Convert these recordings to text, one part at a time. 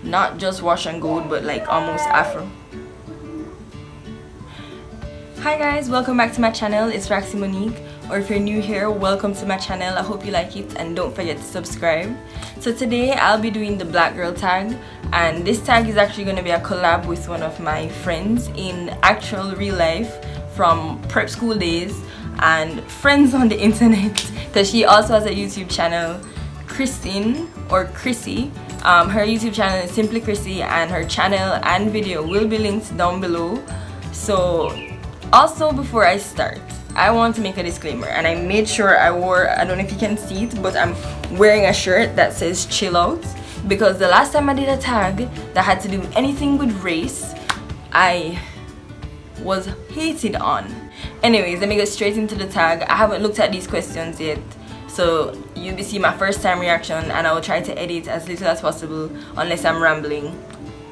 not just wash and go, but like almost afro. Hi guys, welcome back to my channel. It's Raksi Monique, or if you're new here, welcome to my channel. I hope you like it and don't forget to subscribe. So today I'll be doing the black girl tag, and this tag is actually going to be a collab with one of my friends in actual real life from prep school days and friends on the internet, because she also has a YouTube channel, Krissy. Her YouTube channel is simply Krissy, and her channel and video will be linked down below. So also, before I start, I want to make a disclaimer, and I made sure I don't know if you can see it, but I'm wearing a shirt that says chill out, because the last time I did a tag that had to do anything with race, I was hated on. Anyways, let me get straight into the tag. I haven't looked at these questions yet, so you'll be seeing my first time reaction, and I will try to edit as little as possible unless I'm rambling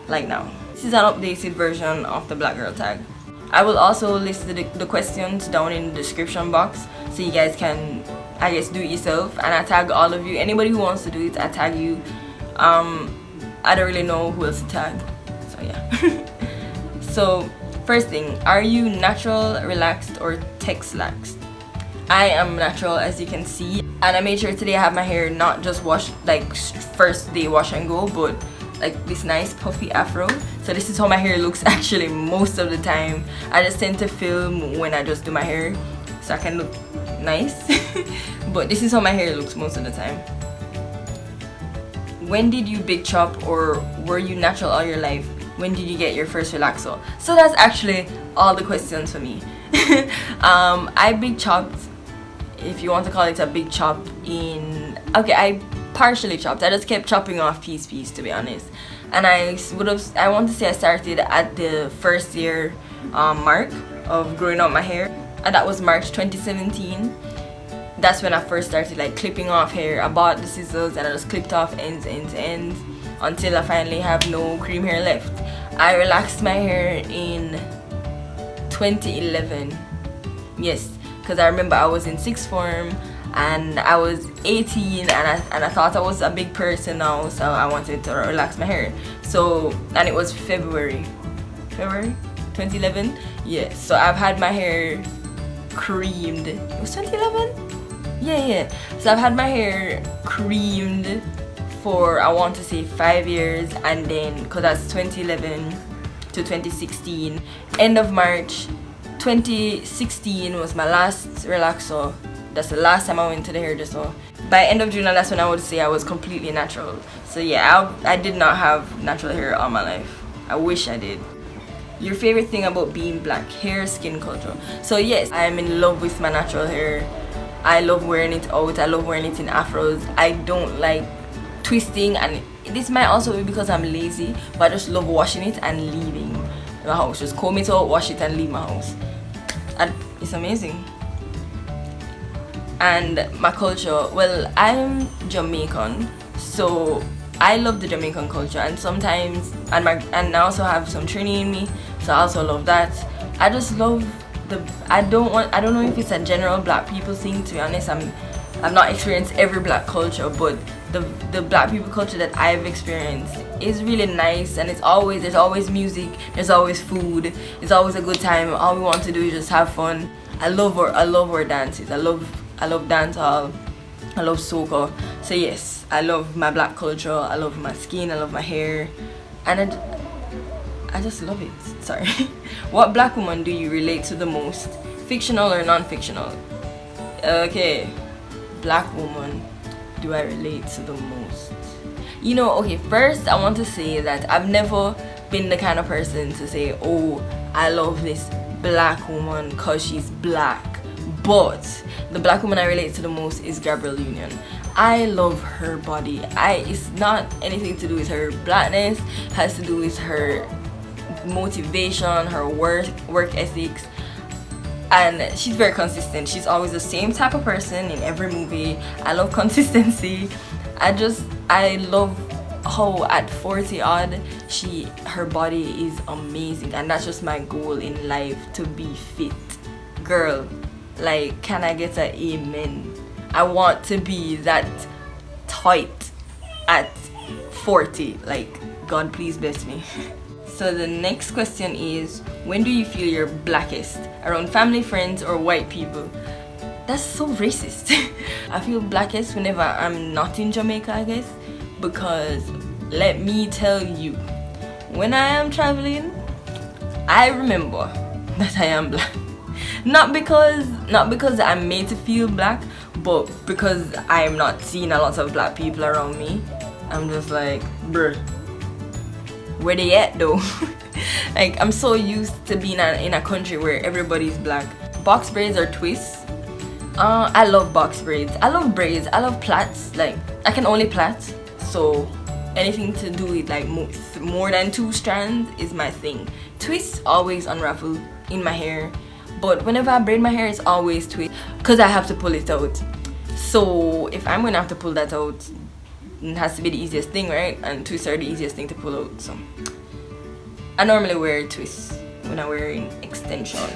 like now. This is an updated version of the black girl tag. I will also list the questions down in the description box, so you guys can, I guess, do it yourself, and I tag all of you. Anybody who wants to do it, I tag you. I don't really know who else to tag, so yeah. So first thing, are you natural, relaxed, or texlaxed? I am natural, as you can see, and I made sure today I have my hair not just washed, like first day wash and go, but like this nice puffy afro. So this is how my hair looks actually most of the time. I just tend to film when I just do my hair so I can look nice. But this is how my hair looks most of the time. When did you big chop, or were you natural all your life? When did you get your first relaxo? So that's actually all the questions for me. I big chopped, if you want to call it a big chop, I partially chopped. I just kept chopping off piece to be honest, and I want to say I started at the first year mark of growing out my hair, and that was March 2017. That's when I first started like clipping off hair. I bought the scissors and I just clipped off ends until I finally have no cream hair left. I relaxed my hair in 2011, yes, because I remember I was in sixth form and I was 18, and I thought I was a big person now, so I wanted to relax my hair. So, and it was February 2011. Yes, so I've had my hair creamed. It was 2011. Yeah. So I've had my hair creamed for, I want to say, 5 years, and then because that's 2011 to 2016. End of March 2016 was my last relaxo. That's the last time I went to the hairdresser. By end of June, that's when I would say I was completely natural. So yeah, I did not have natural hair all my life. I wish I did. Your favorite thing about being black? Hair, skin culture. So yes, I am in love with my natural hair. I love wearing it out. I love wearing it in afros. I don't like twisting, and this might also be because I'm lazy, but I just love washing it and leaving my house. Just comb it out, wash it, and leave my house. And it's amazing. And my culture, well, I'm Jamaican, so I love the Jamaican culture, and sometimes, and I also have some training in me, so I also love that. I just love I don't know if it's a general black people thing, to be honest. I've not experienced every black culture, but the black people culture that I've experienced is really nice, and there's always music, there's always food, it's always a good time. All we want to do is just have fun. I love our dances. I love dancehall, I love soca. So yes, I love my black culture, I love my skin, I love my hair, and I just love it. Sorry. What black woman do you relate to the most? Fictional or non-fictional? Okay, black woman do I relate to the most? You know, okay, first I want to say that I've never been the kind of person to say, oh, I love this black woman because she's black. But the black woman I relate to the most is Gabrielle Union. I love her body. It's not anything to do with her blackness. It has to do with her motivation, her work ethics, and she's very consistent. She's always the same type of person in every movie. I love consistency. I love how at 40 odd her body is amazing, and that's just my goal in life, to be fit. Girl, like, can I get an amen? I want to be that tight at 40. Like, God please bless me. So the next question is, when do you feel you're blackest? Around family, friends, or white people? That's so racist. I feel blackest whenever I'm not in Jamaica, I guess, because let me tell you, when I am traveling, I remember that I am black. Not because I'm made to feel black, but because I'm not seeing a lot of black people around me. I'm just like, bruh, where they at though? Like, I'm so used to being in a country where everybody's black. Box braids or twists? I love box braids. I love braids. I love plaits. Like, I can only plait, so anything to do with like more than 2 strands is my thing. Twists always unravel in my hair, but whenever I braid my hair, it's always twist because I have to pull it out. So if I'm gonna have to pull that out, it has to be the easiest thing, right? And twists are the easiest thing to pull out. So I normally wear twists when I'm wearing extensions.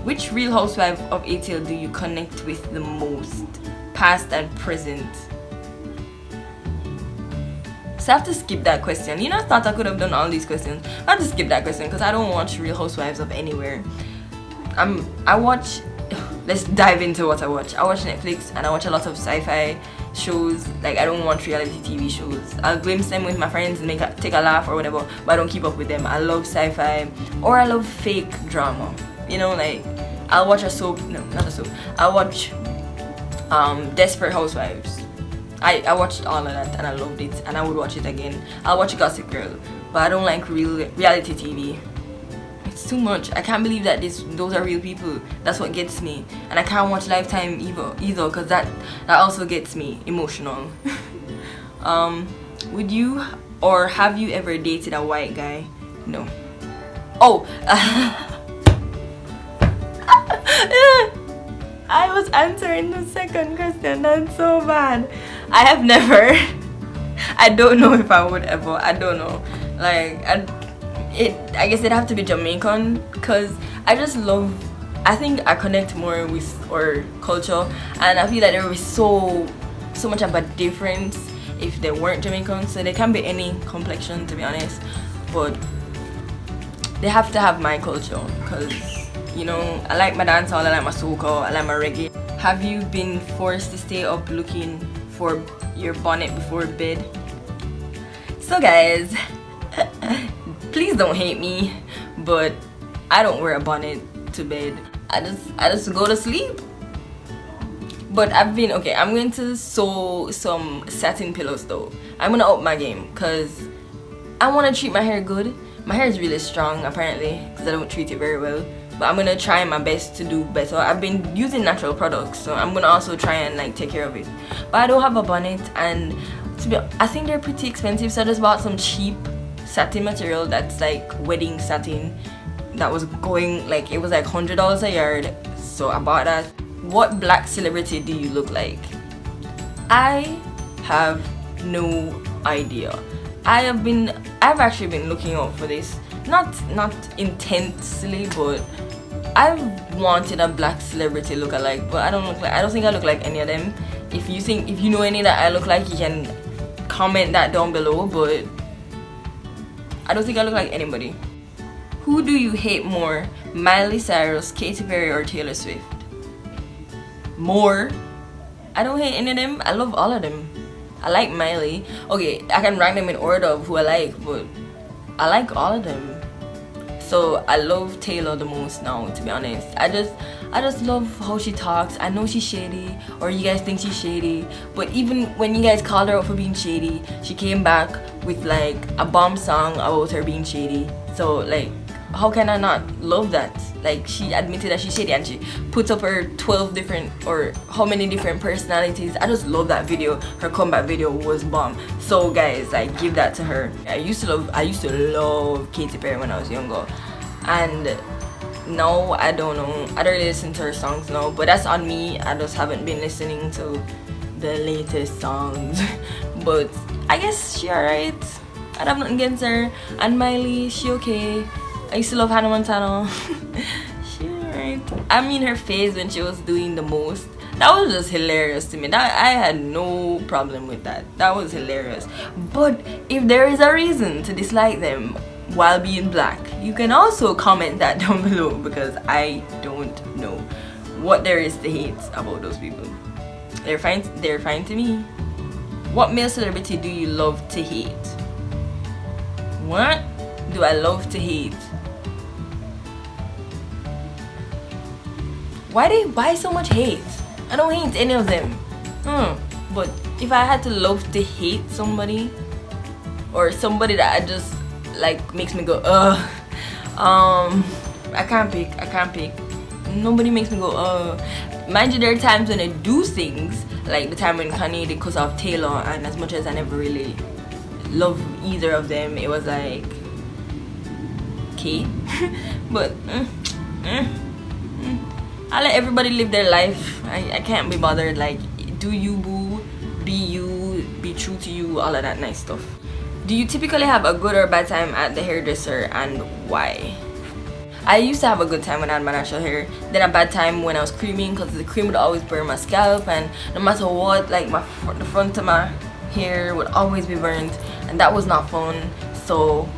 Which real housewife of ATL do you connect with the most, past and present? So I have to skip that question. You know, I thought I could have done all these questions. I have to skip that question because I don't watch Real Housewives of anywhere. I watch, let's dive into what I watch. I watch Netflix and I watch a lot of sci-fi shows. Like, I don't watch reality TV shows. I'll glimpse them with my friends and take a laugh or whatever, but I don't keep up with them. I love sci-fi, or I love fake drama. You know, like, I'll watch a soap, no, not a soap. I'll watch Desperate Housewives. I watched all of that and I loved it, and I would watch it again. I'll watch Gossip Girl, but I don't like reality TV. It's too much. I can't believe that those are real people. That's what gets me. And I can't watch Lifetime either because that also gets me emotional. Would you or have you ever dated a white guy? No. Oh. I was answering the second question. That's so bad. I have never. I don't know if I would ever. I don't know. Like, I guess it'd have to be Jamaican, because I just love, I think I connect more with our culture, and I feel like there would be so much of a difference if they weren't Jamaican. So they can be any complexion, to be honest, but they have to have my culture, because, you know, I like my dancehall, I like my soca, I like my reggae. Have you been forced to stay up looking for your bonnet before bed? So guys, please don't hate me, but I don't wear a bonnet to bed. I just go to sleep. But I'm going to sew some satin pillows though. I'm gonna up my game because I want to treat my hair good. My hair is really strong apparently because I don't treat it very well. But I'm gonna try my best to do better. I've been using natural products, so I'm gonna also try and like take care of it. But I don't have a bonnet, and I think they're pretty expensive, so I just bought some cheap satin material that's like wedding satin that was going like, it was like $100 a yard, so I bought that. What black celebrity do you look like? I have no idea. I've actually been looking out for this, not intensely, but I've wanted a black celebrity look-alike, but I don't think I look like any of them. If you know any that I look like, you can comment that down below, but I don't think I look like anybody. Who do you hate more, Miley Cyrus, Katy Perry, or Taylor Swift? More? I don't hate any of them. I love all of them. I like Miley. Okay, I can rank them in order of who I like, but I like all of them. So I love Taylor the most now, to be honest. I just love how she talks. I know she's shady, or you guys think she's shady, but even when you guys called her out for being shady, she came back with like a bomb song about her being shady. So like, how can I not love that? Like, she admitted that she's shady and she puts up her 12 different, or how many different personalities. I just love that video. Her comeback video was bomb. So guys, I give that to her. I used to love Katy Perry when I was younger, and now I don't know. I don't really listen to her songs now, but that's on me. I just haven't been listening to the latest songs. But I guess she alright. I have nothing against her. And Miley, she okay. I used to love Hannah Montana. She alright. I mean, her phase when she was doing the most, That was just hilarious to me. That I had no problem with that. That was hilarious. But if there is a reason to dislike them while being black, you can also comment that down below, because I don't know what there is to hate about those people. They're fine to me. What male celebrity do you love to hate? What do I love to hate? Why so much hate? I don't hate any of them. But if I had to love to hate somebody, or somebody that I just like makes me go I can't pick. Nobody makes me go Mind you, there are times when I do things, like the time when Kanye did Cuss Off Taylor, and as much as I never really loved either of them, it was like okay. But I let everybody live their life. I can't be bothered. Like, do you, boo, be you, be true to you, all of that nice stuff. Do you typically have a good or bad time at the hairdresser, and why? I used to have a good time when I had my natural hair, then a bad time when I was creaming, because the cream would always burn my scalp, and no matter what, like the front of my hair would always be burned, and that was not fun. So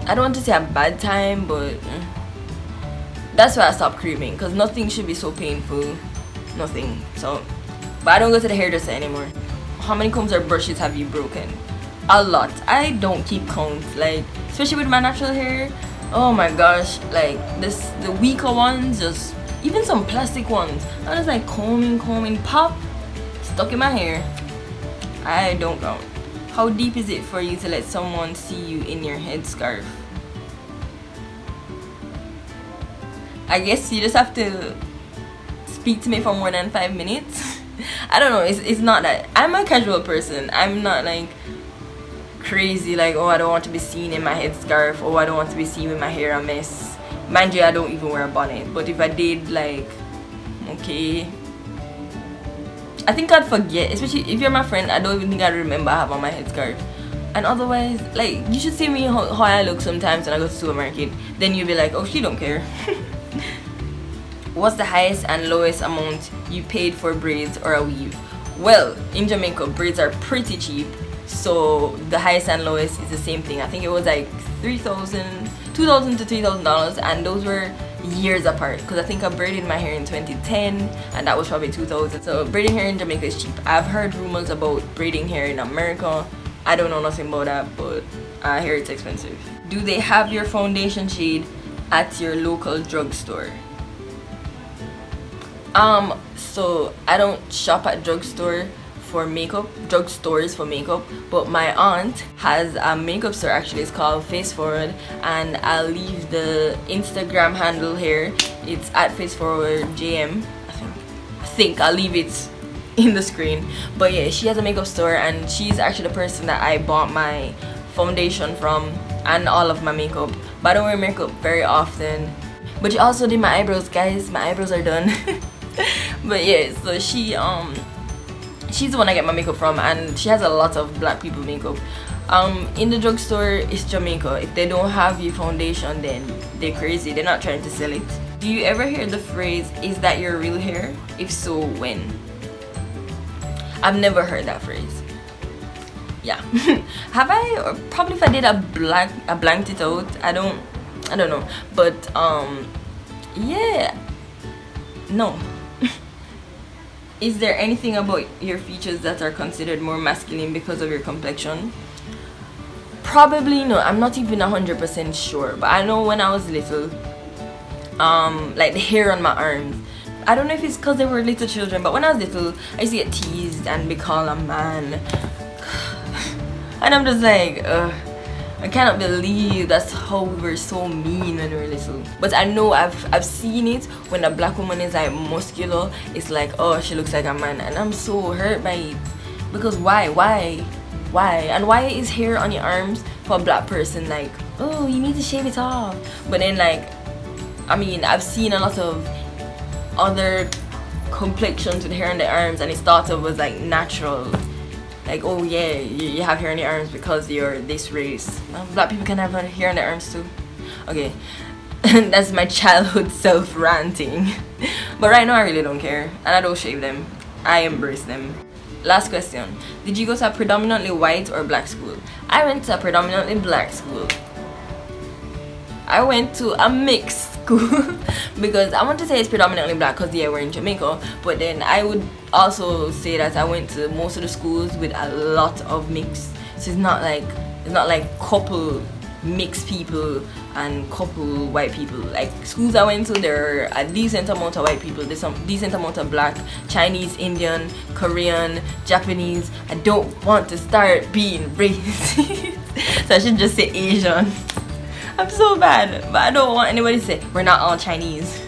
I don't want to say a bad time, but that's why I stopped creaming, because nothing should be so painful. Nothing. So, but I don't go to the hairdresser anymore. How many combs or brushes have you broken? A lot. I don't keep counts, like, especially with my natural hair. Oh my gosh, like the weaker ones, just even some plastic ones, I was like combing, pop, stuck in my hair. I don't count. How deep is it for you to let someone see you in your headscarf? I guess you just have to speak to me for more than 5 minutes. I don't know, it's not that. I'm a casual person. I'm not like crazy, like, oh, I don't want to be seen in my headscarf, oh, I don't want to be seen with my hair a mess. Mind you, I don't even wear a bonnet, but if I did, like, okay, I think I'd forget. Especially if you're my friend, I don't even think I'd remember I have on my headscarf. And otherwise, like, you should see me how I look sometimes when I go to the supermarket, then you'll be like, oh, she don't care. What's the highest and lowest amount you paid for braids or a weave? Well, in Jamaica, braids are pretty cheap. So the highest and lowest is the same thing. I think it was like $2,000 to $3,000, and those were years apart, because I think I braided my hair in 2010 and that was probably $2,000. So braiding hair in Jamaica is cheap. I've heard rumors about braiding hair in America. I don't know nothing about that, but I hear it's expensive. Do they have your foundation shade at your local drugstore? So I don't shop at drugstores for makeup, but my aunt has a makeup store. Actually, it's called Face Forward, and I'll leave the Instagram handle here. It's at Face Forward JM. I think I'll leave it in the screen. But yeah, she has a makeup store, and she's actually the person that I bought my foundation from and all of my makeup. But I don't wear makeup very often. But she also did my eyebrows, guys. My eyebrows are done. But yeah, so she's the one I get my makeup from, and she has a lot of black people makeup. In the drugstore, it's Jamaica. If they don't have your foundation, then they're crazy. They're not trying to sell it. Do you ever hear the phrase, "Is that your real hair?" If so, when? I've never heard that phrase. Yeah. Have I? Or probably if I did a blanked it out. I don't know. But yeah. No. Is there anything about your features that are considered more masculine because of your complexion? Probably no. I'm not even 100% sure, but I know when I was little, like the hair on my arms, I don't know if it's because they were little children, but when I was little, I used to get teased and be called a man. And I'm just like, I cannot believe that's how we were so mean when we were little. But I know I've seen it when a black woman is like muscular. It's like, oh, she looks like a man, and I'm so hurt by it. Because why? And why is hair on your arms for a black person like, oh, you need to shave it off? But then, like, I mean, I've seen a lot of other complexions with hair on their arms, and it started was like natural. Like, oh yeah, you have hair on your arms because you're this race. Black people can have hair on their arms too. Okay, That's my childhood self ranting. But right now I really don't care, and I don't shave them. I embrace them. Last question. Did you go to a predominantly white or black school? I went to a predominantly black school. I went to a mixed school because I want to say it's predominantly black because yeah, we're in Jamaica, but then I would also say that I went to most of the schools with a lot of mix. So it's not like couple mixed people and couple white people. Like schools I went to, there are a decent amount of white people, there's some decent amount of black, Chinese, Indian, Korean, Japanese. I don't want to start being racist. So I should just say Asian. I'm so bad, but I don't want anybody to say we're not all Chinese,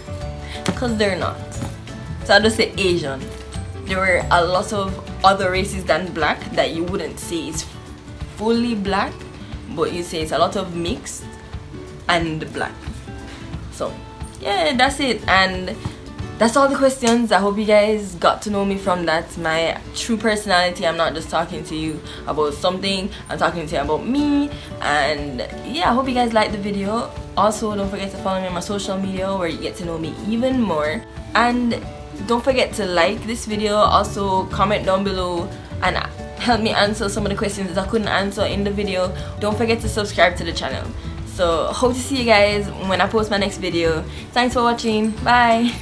because they're not. So I'll just say Asian. There were a lot of other races than black that you wouldn't say is fully black, but you say it's a lot of mixed and black. So yeah, that's it, and that's all the questions. I hope you guys got to know me from that, my true personality. I'm not just talking to you about something, I'm talking to you about me. And yeah, I hope you guys liked the video. Also, don't forget to follow me on my social media where you get to know me even more. And don't forget to like this video. Also comment down below and help me answer some of the questions that I couldn't answer in the video. Don't forget to subscribe to the channel. So hope to see you guys when I post my next video. Thanks for watching. Bye.